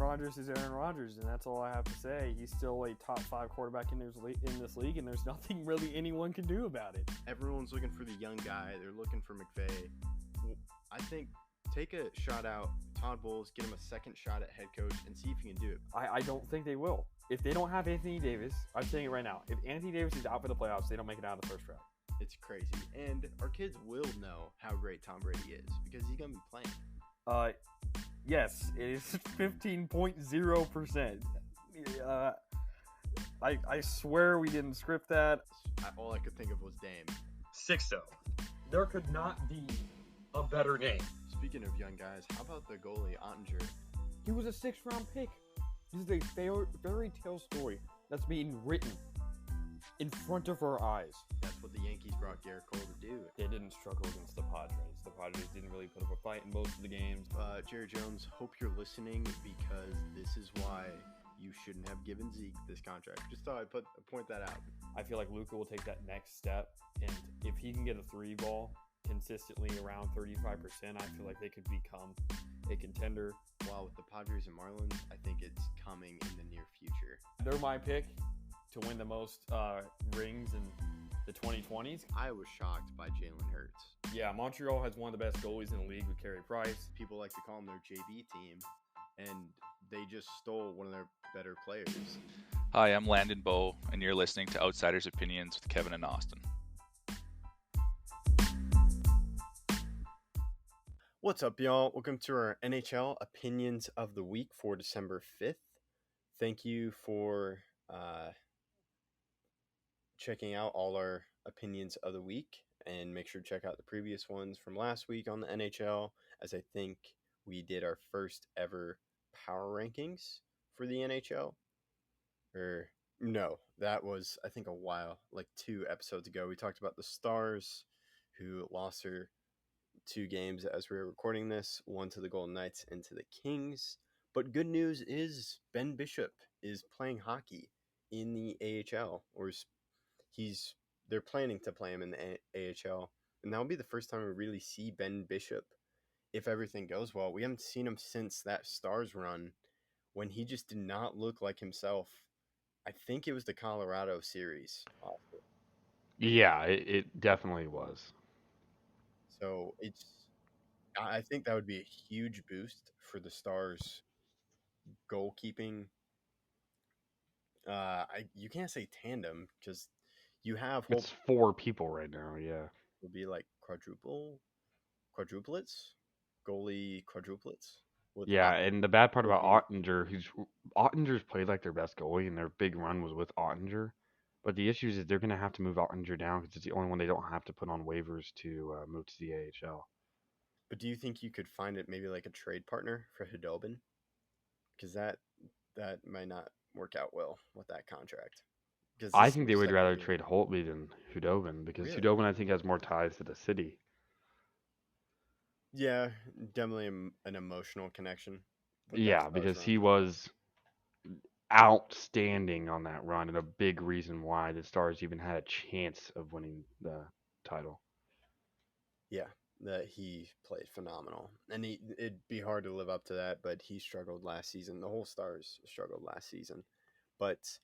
Rodgers is Aaron Rodgers, and that's all I have to say. He's still a top 5 quarterback in this league, and there's nothing really anyone can do about it. Everyone's looking for the young guy. They're looking for McVay. I think take a shot out Todd Bowles, get him a second shot at head coach, and see if he can do it. I don't think they will. If they don't have Anthony Davis, I'm saying it right now. If Anthony Davis is out for the playoffs, they don't make it out of the first round. It's crazy. And our kids will know how great Tom Brady is because he's going to be playing. Yes, it is 15.0%. I swear we didn't script that. All I could think of was Dame. 6-0. There could not be a better name. Speaking of young guys, how about the goalie, Ottinger? He was a 6th-round pick. This is a fairy tale story that's being written in front of our eyes. That's what the Yankees brought Garrett Cole to do. They didn't struggle against the Padres. The Padres didn't really put up a fight in most of the games. Jerry Jones, hope you're listening because this is why you shouldn't have given Zeke this contract. Just thought I'd point that out. I feel like Luka will take that next step, and if he can get a 3 ball consistently around 35%, I feel like they could become a contender. While with the Padres and Marlins, I think it's coming in the near future. They're my pick to win the most rings in the 2020s. I was shocked by Jalen Hurts. Yeah, Montreal has one of the best goalies in the league with Carey Price. People like to call them their JV team, and they just stole one of their better players. Hi, I'm Landon Bowe, and you're listening to Outsiders Opinions with Kevin and Austin. What's up, y'all? Welcome to our NHL Opinions of the Week for December 5th. Thank you for checking out all our opinions of the week, and make sure to check out the previous ones from last week on the NHL, as I think we did our first ever power rankings for the NHL. Or no, that was, I think, a while, like 2 episodes ago. We talked about the Stars, who lost their 2 games as we were recording this, one to the Golden Knights and to the Kings. But good news is Ben Bishop is playing hockey in the AHL, or they're planning to play him in the AHL, and that'll be the first time we really see Ben Bishop if everything goes well. We haven't seen him since that Stars run when he just did not look like himself. I think it was the Colorado series. Yeah, it definitely was. So I think that would be a huge boost for the Stars goalkeeping. You can't say tandem because you have It's 4 people right now. Yeah, it would be like quadruplets, goalie quadruplets. Yeah, and the bad part about Ottinger's played like their best goalie, and their big run was with Ottinger. But the issue is they're going to have to move Ottinger down because it's the only one they don't have to put on waivers to move to the AHL. But do you think you could find it maybe like a trade partner for Hudobin? Because that might not work out well with that contract. I think they would rather trade Holtby than Hudobin because Really? Hudobin, I think, has more ties to the city. Yeah, definitely an emotional connection. Yeah, because he was outstanding on that run, and a big reason why the Stars even had a chance of winning the title. Yeah, that he played phenomenal, and it'd be hard to live up to that, but he struggled last season. The whole Stars struggled last season. But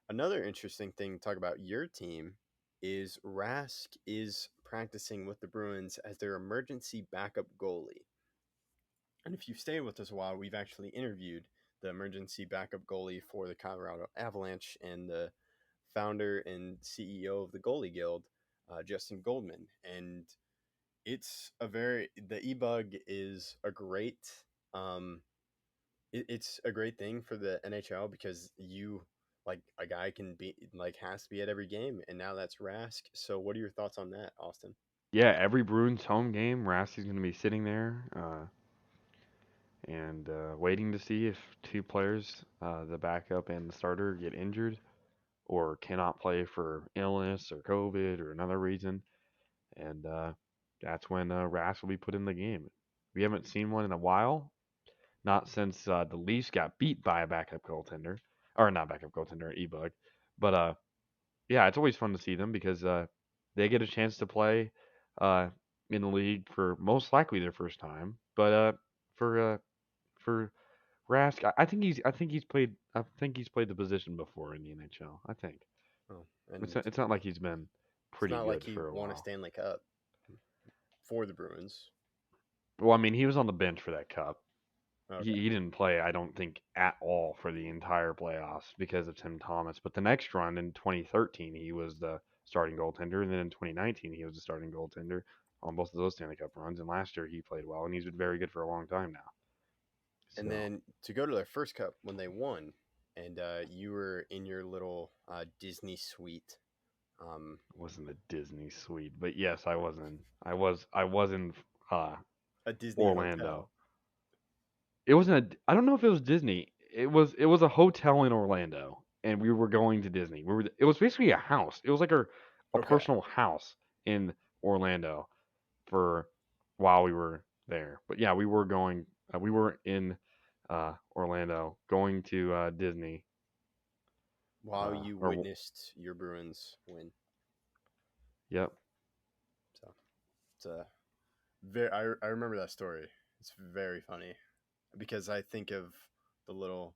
another interesting thing to talk about your team is Rask is practicing with the Bruins as their emergency backup goalie. And if you've stayed with us a while, we've actually interviewed the emergency backup goalie for the Colorado Avalanche and the founder and CEO of the Goalie Guild, Justin Goldman. And the e-bug is a great, it's a great thing for the NHL because a guy has to be at every game, and now that's Rask. So what are your thoughts on that, Austin? Yeah, every Bruins home game, Rask is going to be sitting there and waiting to see if 2 players, the backup and the starter, get injured or cannot play for illness or COVID or another reason. And that's when Rask will be put in the game. We haven't seen one in a while, not since the Leafs got beat by a backup goaltender. Or not backup goaltender, e-bug. But, yeah, it's always fun to see them because they get a chance to play in the league for most likely their first time. But for Rask, I think he's played the position before in the NHL. I think Oh, and it's not like he's been it's pretty not like good he for a won a while. Stanley Cup for the Bruins. Well, I mean, he was on the bench for that cup. Okay. He didn't play, I don't think, at all for the entire playoffs because of Tim Thomas. But the next run in 2013, he was the starting goaltender, and then in 2019, he was the starting goaltender on both of those Stanley Cup runs. And last year, he played well, and he's been very good for a long time now. And So then to go to their first cup when they won, and you were in your little Disney suite. it wasn't a Disney suite, but yes, I was in. I was in uh, A Disney Orlando. hotel. It wasn't. I don't know if it was Disney. It was a hotel in Orlando, and we were going to Disney. We were. It was basically a house. It was like a Okay. personal house in Orlando for while we were there. But yeah, we were going. We were in Orlando going to Disney. While you Or witnessed your Bruins win. yep. So it's a I remember that story. It's very funny because I think of the little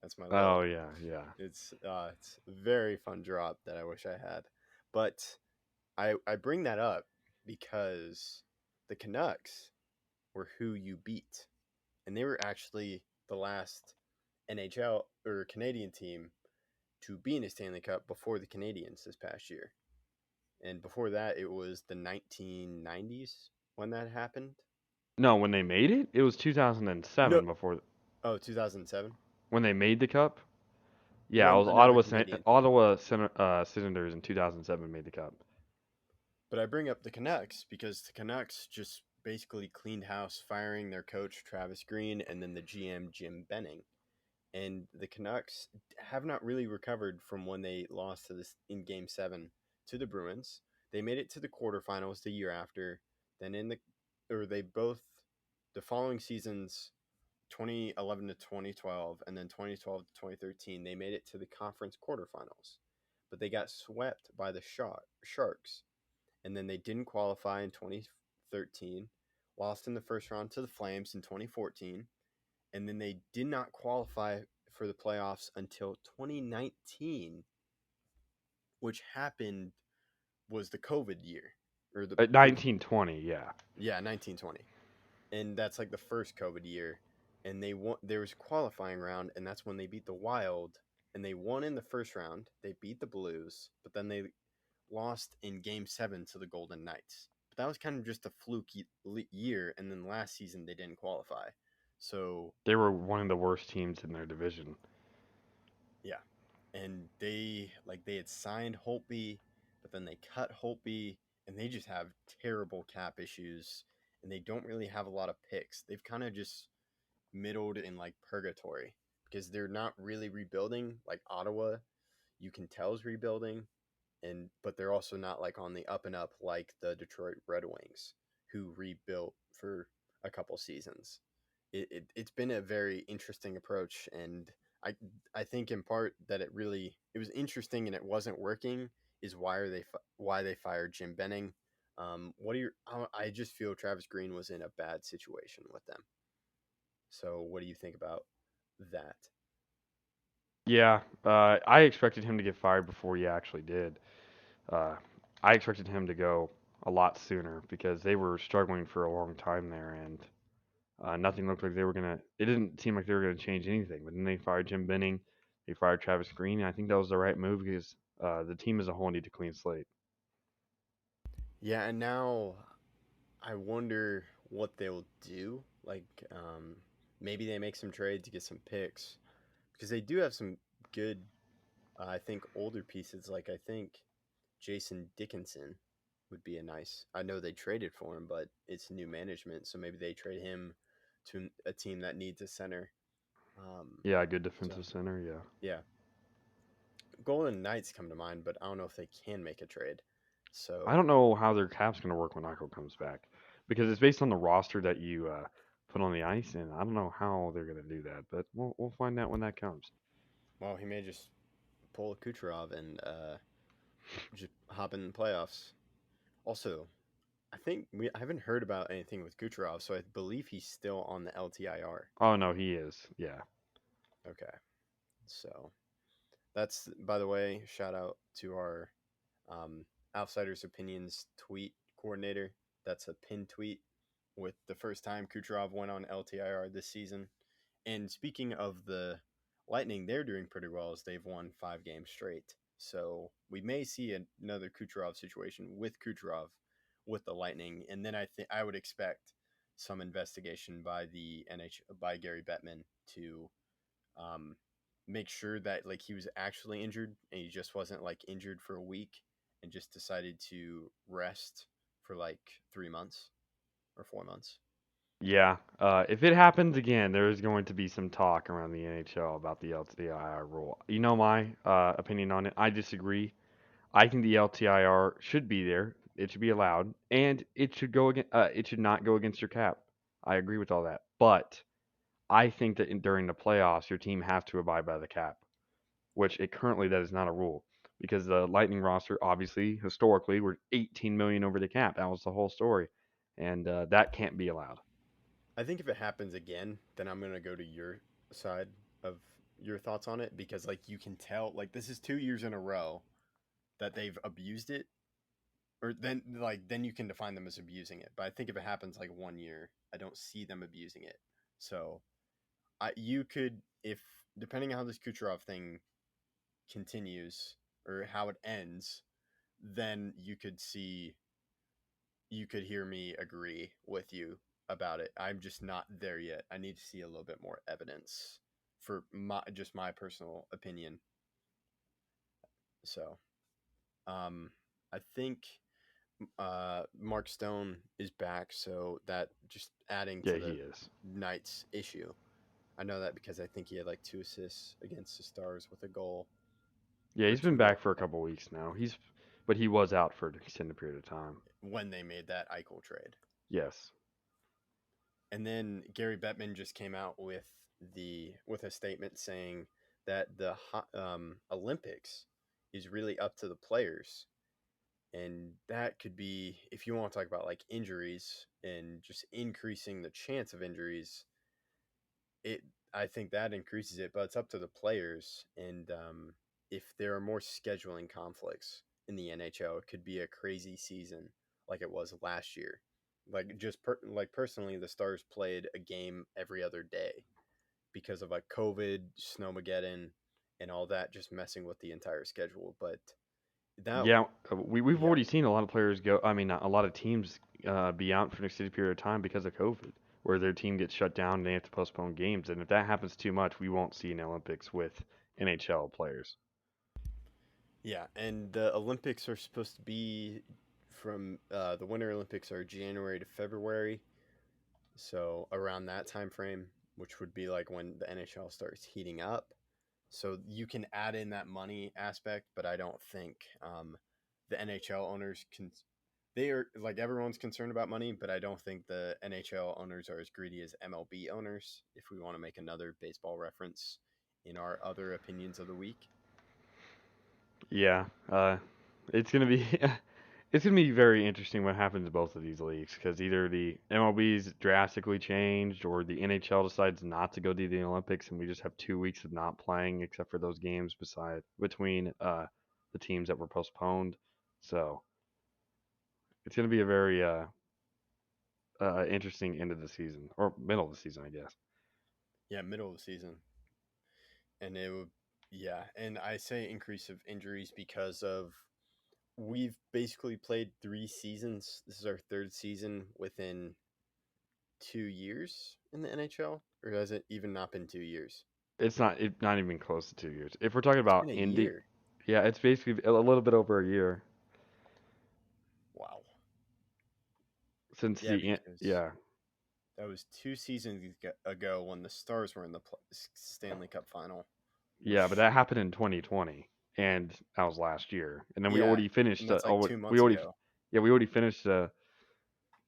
that's my little Oh yeah, yeah. it's a very fun drop that I wish I had. But I bring that up because the Canucks were who you beat. And they were actually the last NHL or Canadian team to be in a Stanley Cup before the Canadians this past year. And before that, it was the 1990s when that happened. No, when they made it, it was No, 2007 before 2007. when they made the cup. Yeah, it When was another Canadian team. Senators in 2007 made the cup. But I bring up the Canucks because the Canucks just basically cleaned house, firing their coach Travis Green and then the GM Jim Benning. And the Canucks have not really recovered from when they lost to this in Game 7 to the Bruins. They made it to the quarterfinals the year after. Then the following seasons, 2011 to 2012, and then 2012 to 2013, they made it to the conference quarterfinals. But they got swept by the Sharks. And then they didn't qualify in 2013, lost in the first round to the Flames in 2014, and then they did not qualify for the playoffs until 2019, which was the COVID year or the 1920, yeah. yeah 1920, and that's like the first COVID year, and they won. There was a qualifying round, and that's when they beat the Wild, and they won in the first round. They beat the Blues, but then they lost in Game 7 to the Golden Knights. But that was kind of just a fluke year, and then last season they didn't qualify. So They were one of the worst teams in their division. yeah, and they had signed Holtby, but then they cut Holtby, and they just have terrible cap issues, and they don't really have a lot of picks. They've kind of just middled in like purgatory because they're not really rebuilding like Ottawa. You can tell is rebuilding, but they're also not like on the up and up like the Detroit Red Wings, who rebuilt for a couple seasons. It's been a very interesting approach, and I I think in part that it was interesting and it wasn't working is why they fired Jim Benning. What are your I just feel Travis Green was in a bad situation with them. So what do you think about that? Yeah, I expected him to get fired before he actually did. Uh, I expected him to go a lot sooner because they were struggling for a long time there, and nothing looked like they were gonna. It didn't seem like they were gonna change anything. But then they fired Jim Benning, they fired Travis Green, and I think that was the right move because the team as a whole needed a clean slate. Yeah, and now I wonder what they'll do. Like, maybe they make some trades to get some picks because they do have some good, I think, older pieces. Like, I think Jason Dickinson would be a nice. I know they traded for him, but it's new management, so maybe they trade him to a team that needs a center. Yeah, good So defensive center. Yeah, yeah, Golden Knights come to mind, but I don't know if they can make a trade. I So don't know how their cap's gonna work when Eichel comes back because it's based on the roster that you put on the ice, and I don't know how they're gonna do that. But we'll find out when that comes. well, he may just pull a Kucherov and just hop in the playoffs. Also, I haven't heard about anything with Kucherov, so I believe he's still on the LTIR. Oh no, he is. Yeah. Okay, so that's, by the way, shout out to our um, Outsiders Opinions tweet coordinator. That's a pin tweet with the first time Kucherov went on LTIR this season. And speaking of the Lightning, they're doing pretty well as they've won 5 games straight. So we may see another Kucherov situation with Kucherov with the Lightning, and then I would expect some investigation by the by Gary Bettman to um, make sure that like he was actually injured and he just wasn't like injured for a week and just decided to rest for like 3 months or 4 months. Yeah. If it happens again, there is going to be some talk around the NHL about the LTIR rule. You know my opinion on it. I disagree. I think the LTIR should be there. It should be allowed, and it should go against. It should not go against your cap. I agree with all that, but I think that during the playoffs, your team has to abide by the cap, which currently that is not a rule because the Lightning roster, obviously, historically, were 18 million over the cap. That was the whole story, and that can't be allowed. I think if it happens again, then I'm going to go to your side of your thoughts on it because like you can tell like this is 2 years in a row that they've abused it, or then you can define them as abusing it. But I think if it happens like 1 year, I don't see them abusing it. So you could, if depending on how this Kucherov thing continues or how it ends, then you could hear me agree with you about it. I'm just not there yet. I need to see a little bit more evidence for my personal opinion. So, I think Mark Stone is back, so that just adding Yeah, to he the is. Knights issue. I know that because I think he had like 2 assists against the Stars with a goal. Yeah, Or he's been 2 back goals for a couple weeks now. But he was out for an extended period of time. when they made that Eichel trade. Yes. And then Gary Bettman just came out with a statement saying that the Olympics is really up to the players, and that could be, if you want to talk about like injuries and just increasing the chance of injuries, it I think that increases it, but it's up to the players. And if there are more scheduling conflicts in the NHL, it could be a crazy season like it was last year. Like personally, the Stars played a game every other day because of like COVID, snowmageddon, and all that, just messing with the entire schedule. But that, Yeah, we've yeah, already seen a lot of players go. I mean, a lot of teams be out for an extended period of time because of COVID, where their team gets shut down and they have to postpone games. And if that happens too much, we won't see an Olympics with NHL players. yeah, and the Olympics are supposed to be from the Winter Olympics are January to February, so around that time frame, which would be like when the NHL starts heating up. So you can add in that money aspect, but I don't think the NHL owners can. They are like everyone's concerned about money, but I don't think the NHL owners are as greedy as MLB owners. If we want to make another baseball reference in our other opinions of the week. Yeah, it's gonna be it's gonna be very interesting what happens to both of these leagues because either the MLB's drastically changed or the NHL decides not to go to the Olympics and we just have 2 weeks of not playing except for those games between the teams that were postponed. So it's gonna be a very interesting end of the season or middle of the season, I guess. Yeah, middle of the season. And it would, yeah. And I say increase of injuries because of we've basically played 3 seasons. This is our third season within 2 years in the NHL, or has it even not been 2 years? Not even close to 2 years. If we're talking It's about been a ending, year. yeah, it's basically a little bit over a year Wow. since Yeah, because yeah. that was 2 seasons ago when the Stars were in the Stanley Cup final. Yeah, but that happened in 2020, and that was last year. And then we Yeah, already and finished. that's like two We months already, ago. yeah, we already finished. Yeah.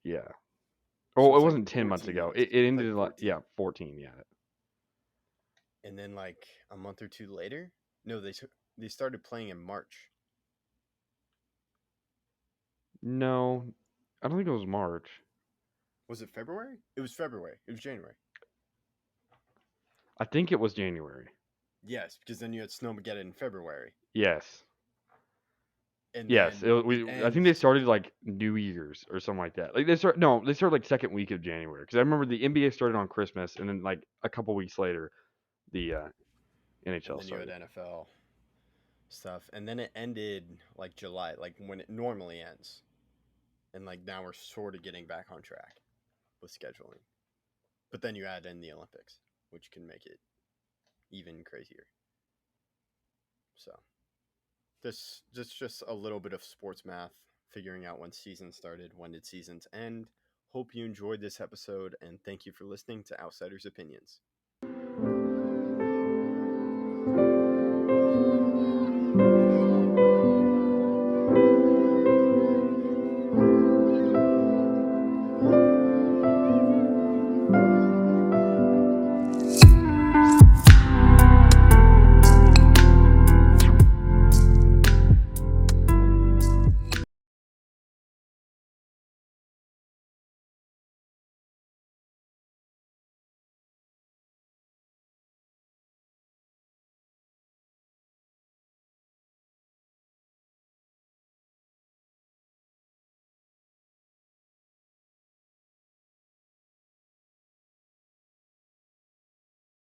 So Oh, it it's like wasn't 10 months 14 ago. months. It Like ended like 14. 14. Yeah. And then like a month or two later, no, they started playing in March. No, I don't think it was March. Was it February? It was February. It was January. I think it was January. Yes, because then you had Snowmageddon in February. Yes. And Yes. then I think they started like New Year's or something like that. Like they started like second week of January because I remember the NBA started on Christmas and then like a couple weeks later, the NHL and then started. you had NFL stuff, and then it ended like July, like when it normally ends, and like now we're sort of getting back on track with scheduling. But then you add in the Olympics, which can make it even crazier. So this just a little bit of sports math, figuring out when seasons started, when did seasons end. Hope you enjoyed this episode, and thank you for listening to Outsiders Opinions.